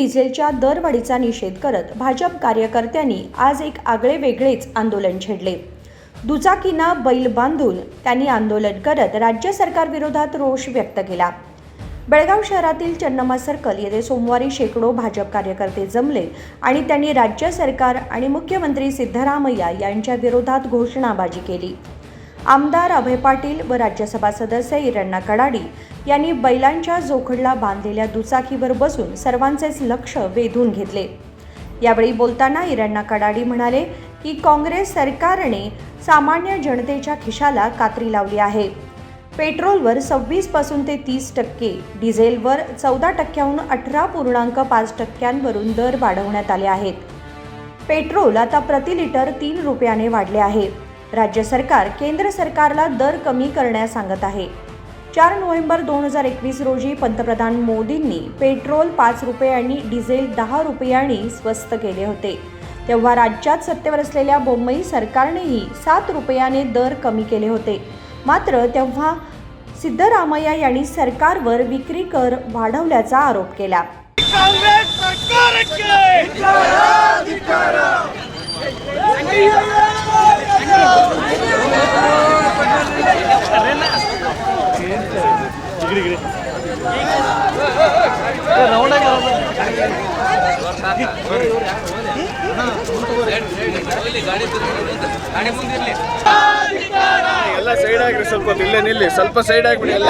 डिझेलच्या दरवाढीचा निषेध करत भाजप कार्यकर्त्यांनी आज एक आगळेवेगळेच आंदोलन छेडले। दुचाकींना बैल बांधून त्यांनी आंदोलन करत राज्य सरकारविरोधात रोष व्यक्त केला। बेळगाव शहरातील चन्नम्मा सर्कल येथे सोमवारी शेकडो भाजप कार्यकर्ते जमले आणि त्यांनी राज्य सरकार आणि मुख्यमंत्री सिद्धरामय्या यांच्या विरोधात घोषणाबाजी केली। आमदार अभय पाटील व राज्यसभा सदस्य इरण्णा कडाडी यांनी बैलांच्या जोखडला बांधलेल्या दुचाकीवर बसून सर्वांचेच लक्ष वेधून घेतले। यावेळी बोलताना इरण्णा कडाडी म्हणाले की काँग्रेस सरकारने सामान्य जनतेच्या खिशाला कात्री लावली आहे। पेट्रोलवर 26 पासून ते 30%, डिझेलवर 14%हून 18.5% वरून दर वाढवण्यात आले आहेत। पेट्रोल आता प्रति लिटर 3 रुपयाने वाढले आहे। राज्य सरकार केंद्र सरकारला दर कमी करण्यास सांगत आहे। 4 नोव्हेंबर 2021 रोजी पंतप्रधान मोदींनी पेट्रोल 5 रुपये आणि डिझेल 10 रुपयांनी स्वस्त केले होते। तेव्हा राज्यात सत्तेवर असलेल्या बोम्मई सरकारनेही 7 रुपयाने दर कमी केले होते। मात्र तेव्हा सिद्धरामय्या यांनी सरकारवर विक्री कर वाढवल्याचा आरोप केला। काँग्रेस सरकारಕ್ಕೆ ಎಲ್ಲ ಸೈಡ್ ಆಗ್ರಿ, ಸ್ವಲ್ಪ ಇಲ್ಲೇ ನಿಲ್ಲಿ, ಸ್ವಲ್ಪ ಸೈಡ್ ಆಗ್ಬಿಡಿ ಎಲ್ಲ।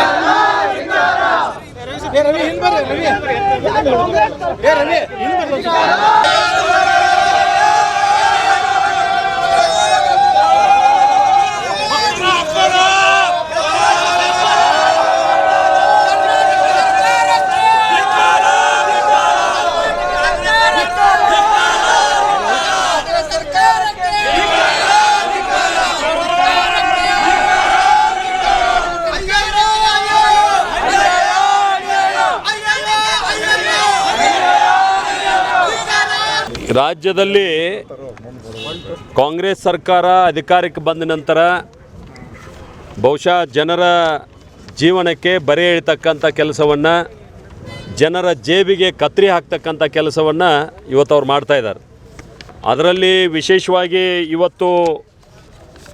ರಾಜ್ಯದಲ್ಲಿ ಕಾಂಗ್ರೆಸ್ ಸರ್ಕಾರ ಅಧಿಕಾರಕ್ಕೆ ಬಂದ ನಂತರ ಬಹುಶಃ ಜನರ ಜೀವನಕ್ಕೆ ಬರೆ ಎಳಿತಕ್ಕಂಥ ಕೆಲಸವನ್ನು, ಜನರ ಜೇಬಿಗೆ ಕತ್ರಿ ಹಾಕ್ತಕ್ಕಂಥ ಕೆಲಸವನ್ನು ಇವತ್ತು ಅವ್ರು ಮಾಡ್ತಾಯಿದ್ದಾರೆ। ಅದರಲ್ಲಿ ವಿಶೇಷವಾಗಿ ಇವತ್ತು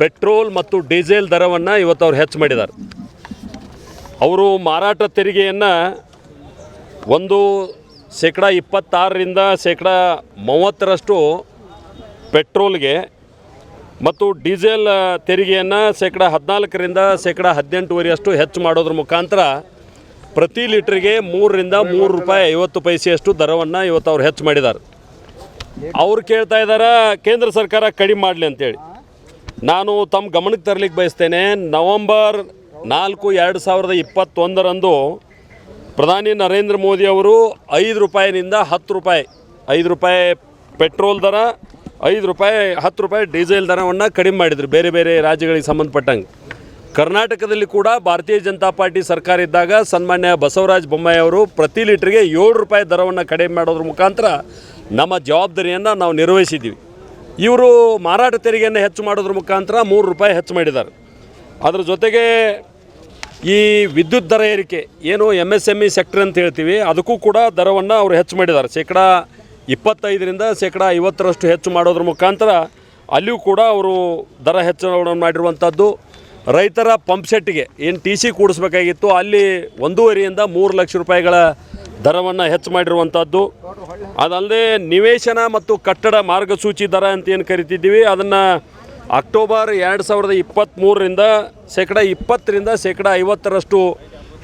ಪೆಟ್ರೋಲ್ ಮತ್ತು ಡೀಸೆಲ್ ದರವನ್ನು ಇವತ್ತು ಅವ್ರು ಹೆಚ್ಚು ಮಾಡಿದ್ದಾರೆ। ಅವರು ಮಾರಾಟ ತೆರಿಗೆಯನ್ನು ಒಂದು 26% 30% ಪೆಟ್ರೋಲ್ಗೆ ಮತ್ತು ಡೀಸೆಲ್ ತೆರಿಗೆಯನ್ನು 14% 18% ಹೆಚ್ಚು ಮಾಡೋದ್ರ ಮುಖಾಂತರ ಪ್ರತಿ ಲೀಟ್ರಿಗೆ 3 ರಿಂದ 3 ರೂಪಾಯಿ 50 ಪೈಸೆಯಷ್ಟು ದರವನ್ನು ಇವತ್ತು ಅವ್ರು ಹೆಚ್ಚು ಮಾಡಿದ್ದಾರೆ। ಅವ್ರು ಕೇಳ್ತಾ ಇದ್ದಾರೆ ಕೇಂದ್ರ ಸರ್ಕಾರ ಕಡಿಮೆ ಮಾಡಲಿ ಅಂತೇಳಿ। ನಾನು ತಮ್ಮ ಗಮನಕ್ಕೆ ತರಲಿಕ್ಕೆ ಬಯಸ್ತೇನೆ, ನವೆಂಬರ್ 4, 2021ರಂದು ಪ್ರಧಾನಿ ನರೇಂದ್ರ ಮೋದಿ ಅವರು 5 ರೂಪಾಯಿನಿಂದ 10 ರೂಪಾಯಿ, 5 ರೂಪಾಯಿ ಪೆಟ್ರೋಲ್ ದರ, 5 ರೂಪಾಯಿ 10 ರೂಪಾಯಿ ಡೀಸೆಲ್ ದರವನ್ನು ಕಡಿಮೆ ಮಾಡಿದರು ಬೇರೆ ಬೇರೆ ರಾಜ್ಯಗಳಿಗೆ ಸಂಬಂಧಪಟ್ಟಂಗೆ। ಕರ್ನಾಟಕದಲ್ಲಿ ಕೂಡ ಭಾರತೀಯ ಜನತಾ ಪಾರ್ಟಿ ಸರ್ಕಾರ ಇದ್ದಾಗ ಸನ್ಮಾನ್ಯ ಬಸವರಾಜ ಬೊಮ್ಮಾಯಿ ಅವರು ಪ್ರತಿ ಲೀಟ್ರಿಗೆ 7 ರೂಪಾಯಿ ದರವನ್ನು ಕಡಿಮೆ ಮಾಡೋದ್ರ ಮುಖಾಂತರ ನಮ್ಮ ಜವಾಬ್ದಾರಿಯನ್ನು ನಾವು ನಿರ್ವಹಿಸಿದ್ದೀವಿ। ಇವರು ಮಾರಾಟ ತೆರಿಗೆಯನ್ನು ಹೆಚ್ಚು ಮಾಡೋದ್ರ ಮುಖಾಂತರ 3 ರೂಪಾಯಿ ಹೆಚ್ಚು ಮಾಡಿದ್ದಾರೆ। ಅದರ ಜೊತೆಗೆ ಈ ವಿದ್ಯುತ್ ದರ ಏರಿಕೆ ಏನು MSME ಸೆಕ್ಟರ್ ಅಂತ ಹೇಳ್ತೀವಿ, ಅದಕ್ಕೂ ಕೂಡ ದರವನ್ನು ಅವರು ಹೆಚ್ಚು ಮಾಡಿದ್ದಾರೆ। 25% 50% ಹೆಚ್ಚು ಮಾಡೋದ್ರ ಮುಖಾಂತರ ಅಲ್ಲಿಯೂ ಕೂಡ ಅವರು ದರ ಹೆಚ್ಚಳವನ್ನು ಮಾಡಿರುವಂಥದ್ದು। ರೈತರ ಪಂಪ್ ಸೆಟ್ಗೆ ಏನು TC ಕೂಡಿಸ್ಬೇಕಾಗಿತ್ತು, ಅಲ್ಲಿ 1.5 ರಿಂದ 3 ಲಕ್ಷ ರೂಪಾಯಿಗಳ ದರವನ್ನು ಹೆಚ್ಚು ಮಾಡಿರುವಂಥದ್ದು। ಅದಲ್ಲದೆ ನಿವೇಶನ ಮತ್ತು ಕಟ್ಟಡ ಮಾರ್ಗಸೂಚಿ ದರ ಅಂತ ಏನು ಕರಿತಿದ್ದೀವಿ, ಅದನ್ನು ಅಕ್ಟೋಬರ್ 2023ರಿಂದ 20% 50%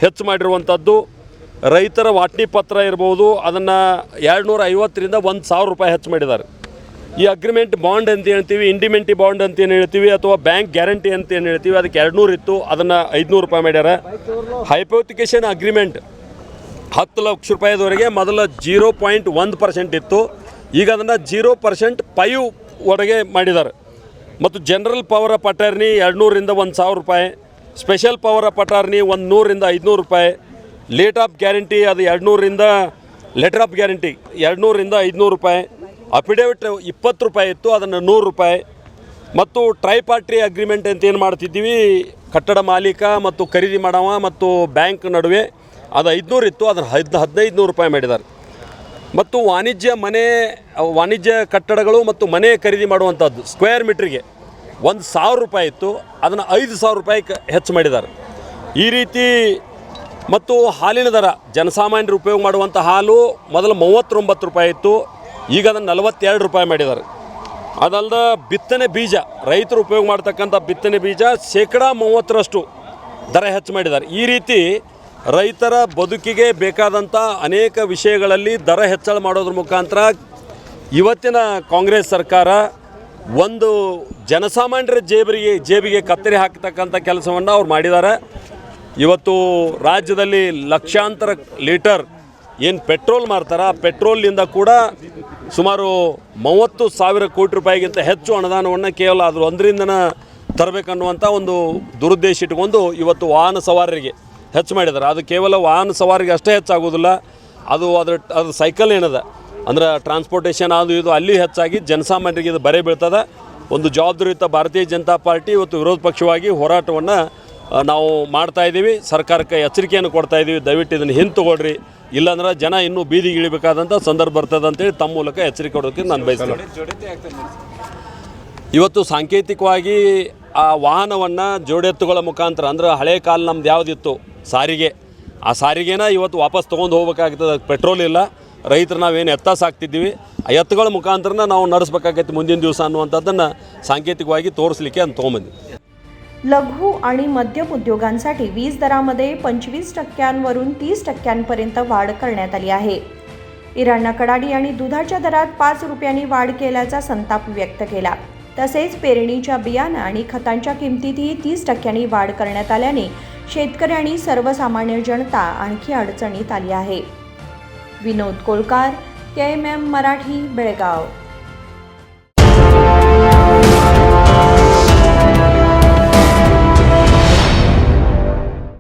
ಹೆಚ್ಚು ಮಾಡಿರುವಂಥದ್ದು। ರೈತರ ವಾಟ್ನಿ ಪತ್ರ ಇರ್ಬೋದು, ಅದನ್ನು 250 ರಿಂದ 1000 ರೂಪಾಯಿ ಹೆಚ್ಚು ಮಾಡಿದ್ದಾರೆ। ಈ ಅಗ್ರಿಮೆಂಟ್ ಬಾಂಡ್ ಅಂತ ಹೇಳ್ತೀವಿ, ಇಂಡಿಮೆಂಟಿ ಬಾಂಡ್ ಅಂತ ಏನು ಹೇಳ್ತೀವಿ, ಅಥವಾ ಬ್ಯಾಂಕ್ ಗ್ಯಾರಂಟಿ ಅಂತ ಏನು ಹೇಳ್ತೀವಿ, ಅದಕ್ಕೆ 200 ಇತ್ತು, ಅದನ್ನು 500 ರೂಪಾಯಿ ಮಾಡ್ಯಾರ। ಹೈಪೋಥಿಕೇಷನ್ ಅಗ್ರಿಮೆಂಟ್ 10 ಲಕ್ಷ ರೂಪಾಯಿದವರೆಗೆ ಮೊದಲು 0.1% ಇತ್ತು, ಈಗ ಅದನ್ನು 0.5% ಮಾಡಿದ್ದಾರೆ। ಮತ್ತು ಜನರಲ್ ಪವರ್ ಆಫ್ ಅಟಾರ್ನಿ 200 ರಿಂದ 1000 ರೂಪಾಯಿ, ಸ್ಪೆಷಲ್ ಪವರ್ ಆಫ್ ಅಟಾರ್ನಿ 100 ರಿಂದ 500 ರೂಪಾಯಿ, ಲೇಟ್ ಆಫ್ ಗ್ಯಾರಂಟಿ ಅದು 200 ರಿಂದ ಲೆಟರ್ ಆಫ್ ಗ್ಯಾರಂಟಿ 200 ರಿಂದ 500 ರೂಪಾಯಿ, ಅಫಿಡೇವಿಟ್ 20 ರೂಪಾಯಿ ಇತ್ತು, ಅದನ್ನು 100 ರೂಪಾಯಿ। ಮತ್ತು ಟ್ರೈಪಾರ್ಟಿ ಅಗ್ರಿಮೆಂಟ್ ಅಂತ ಏನು ಮಾಡ್ತಿದ್ದೀವಿ, ಕಟ್ಟಡ ಮಾಲೀಕ ಮತ್ತು ಖರೀದಿ ಮಾಡವ ಮತ್ತು ಬ್ಯಾಂಕ್ ನಡುವೆ ಅದು 500 ಇತ್ತು, ಅದನ್ನು 1500 ರೂಪಾಯಿ ಮಾಡಿದ್ದಾರೆ। ಮತ್ತು ವಾಣಿಜ್ಯ ಕಟ್ಟಡಗಳು ಮತ್ತು ಮನೆ ಖರೀದಿ ಮಾಡುವಂಥದ್ದು ಸ್ಕ್ವೇರ್ ಮೀಟ್ರಿಗೆ 1,000 ರೂಪಾಯಿ ಇತ್ತು, ಅದನ್ನು 5,000 ರೂಪಾಯಿಗೆ ಹೆಚ್ಚು ಮಾಡಿದ್ದಾರೆ. ಈ ರೀತಿ ಮತ್ತು ಹಾಲಿನ ದರ, ಜನಸಾಮಾನ್ಯರು ಉಪಯೋಗ ಮಾಡುವಂಥ ಹಾಲು ಮೊದಲು 39 ರೂಪಾಯಿ ಇತ್ತು, ಈಗ ಅದನ್ನು 42 ರೂಪಾಯಿ ಮಾಡಿದ್ದಾರೆ. ಅದಲ್ಲದೆ ಬಿತ್ತನೆ ಬೀಜ, ರೈತರು ಉಪಯೋಗ ಮಾಡ್ತಕ್ಕಂಥ ಬಿತ್ತನೆ ಬೀಜ 30% ದರ ಹೆಚ್ಚು ಮಾಡಿದ್ದಾರೆ. ಈ ರೀತಿ ರೈತರ ಬದುಕಿಗೆ ಬೇಕಾದಂಥ ಅನೇಕ ವಿಷಯಗಳಲ್ಲಿ ದರ ಹೆಚ್ಚಳ ಮಾಡೋದ್ರ ಮುಖಾಂತರ ಇವತ್ತಿನ ಕಾಂಗ್ರೆಸ್ ಸರ್ಕಾರ ಒಂದು ಜನಸಾಮಾನ್ಯರ ಜೇಬಿಗೆ ಕತ್ತರಿ ಹಾಕ್ತಕ್ಕಂಥ ಕೆಲಸವನ್ನು ಅವ್ರು ಮಾಡಿದ್ದಾರೆ. ಇವತ್ತು ರಾಜ್ಯದಲ್ಲಿ ಲಕ್ಷಾಂತರ ಲೀಟರ್ ಏನು ಪೆಟ್ರೋಲ್ ಮಾರ್ತಾರೆ, ಆ ಪೆಟ್ರೋಲ್ನಿಂದ ಕೂಡ ಸುಮಾರು 30,000 ಕೋಟಿ ರೂಪಾಯಿಗಿಂತ ಹೆಚ್ಚು ಅನುದಾನವನ್ನು ಕೇವಲ ಅದ್ರ ಒಂದರಿಂದನೇ ತರಬೇಕನ್ನುವಂಥ ಒಂದು ದುರುದ್ದೇಶ ಇಟ್ಕೊಂಡು ಇವತ್ತು ವಾಹನ ಸವಾರರಿಗೆ ಹೆಚ್ಚು ಮಾಡಿದ್ದಾರೆ. ಅದು ಕೇವಲ ವಾಹನ ಸವಾರಿಗೆ ಅಷ್ಟೇ ಹೆಚ್ಚಾಗೋದಿಲ್ಲ, ಅದ್ರ ಸೈಕಲ್ ಏನಿದೆ ಅಂದ್ರೆ ಟ್ರಾನ್ಸ್ಪೋರ್ಟೇಷನ್ ಅದು ಇದು ಅಲ್ಲಿ ಹೆಚ್ಚಾಗಿ ಜನಸಾಮಾನ್ಯರಿಗೆ ಇದು ಬರೆ ಬೀಳ್ತದೆ. ಒಂದು ಜವಾಬ್ದಾರಿಯುತ ಭಾರತೀಯ ಜನತಾ ಪಾರ್ಟಿ ಇವತ್ತು ವಿರೋಧ ಪಕ್ಷವಾಗಿ ಹೋರಾಟವನ್ನು ನಾವು ಮಾಡ್ತಾಯಿದ್ದೀವಿ, ಸರ್ಕಾರಕ್ಕೆ ಎಚ್ಚರಿಕೆಯನ್ನು ಕೊಡ್ತಾಯಿದ್ದೀವಿ, ದಯವಿಟ್ಟು ಇದನ್ನು ಹಿಂತುಕೊಳ್ರಿ, ಇಲ್ಲಾಂದ್ರೆ ಜನ ಇನ್ನೂ ಬೀದಿಗೆ ಇಳಿಬೇಕಾದಂಥ ಸಂದರ್ಭ ಬರ್ತದೆ ಅಂತೇಳಿ ತಮ್ಮ ಮೂಲಕ ಎಚ್ಚರಿಕೆ ಕೊಡೋಕ್ಕೆ ನಾನು ಬಯಸ್ತೇನೆ. ಇವತ್ತು ಸಾಂಕೇತಿಕವಾಗಿ ಆ ವಾಹನವನ್ನು ಜೋಡೆತ್ತುಗಳ ಮುಖಾಂತರ, ಅಂದ್ರೆ ಹಳೆ ಕಾಲ ನಮ್ದು ಯಾವುದಿತ್ತು ಸಾರಿಗೆ, ಆ ಸಾರಿಗೆನ ಇವತ್ತು ವಾಪಸ್ ತೊಗೊಂಡು ಹೋಗ್ಬೇಕಾಗ್ತದೆ. ಪೆಟ್ರೋಲ್ ಇಲ್ಲ, ರೈತರು ನಾವೇನು ಎತ್ತ ಸಾಕ್ತಿದ್ದೀವಿ, ಆ ಎತ್ತುಗಳ ಮುಖಾಂತರನ ನಾವು ನಡೆಸಬೇಕಾಗೈತಿ ಮುಂದಿನ ದಿವಸ ಅನ್ನುವಂಥದ್ದನ್ನು ಸಾಂಕೇತಿಕವಾಗಿ ತೋರಿಸಲಿಕ್ಕೆ ಅಂತ ತೊಗೊಂಬಂದ್ವಿ. लघु आणि मध्यम उद्योगांसाठी वीज दरामध्ये 25% 30% वाढ करण्यात आली आहे. इराणनं कडाडी आणि दुधाच्या दरात 5 रुपयांनी वाढ केल्याचा संताप व्यक्त केला. तसेच पेरणीच्या बियाणं आणि खतांच्या किमतीतही 30% वाढ करण्यात आल्याने शेतकरी आणि सर्वसामान्य जनता आणखी अडचणीत आली आहे. विनोद कोळकार, KMM मराठी, बेळगाव.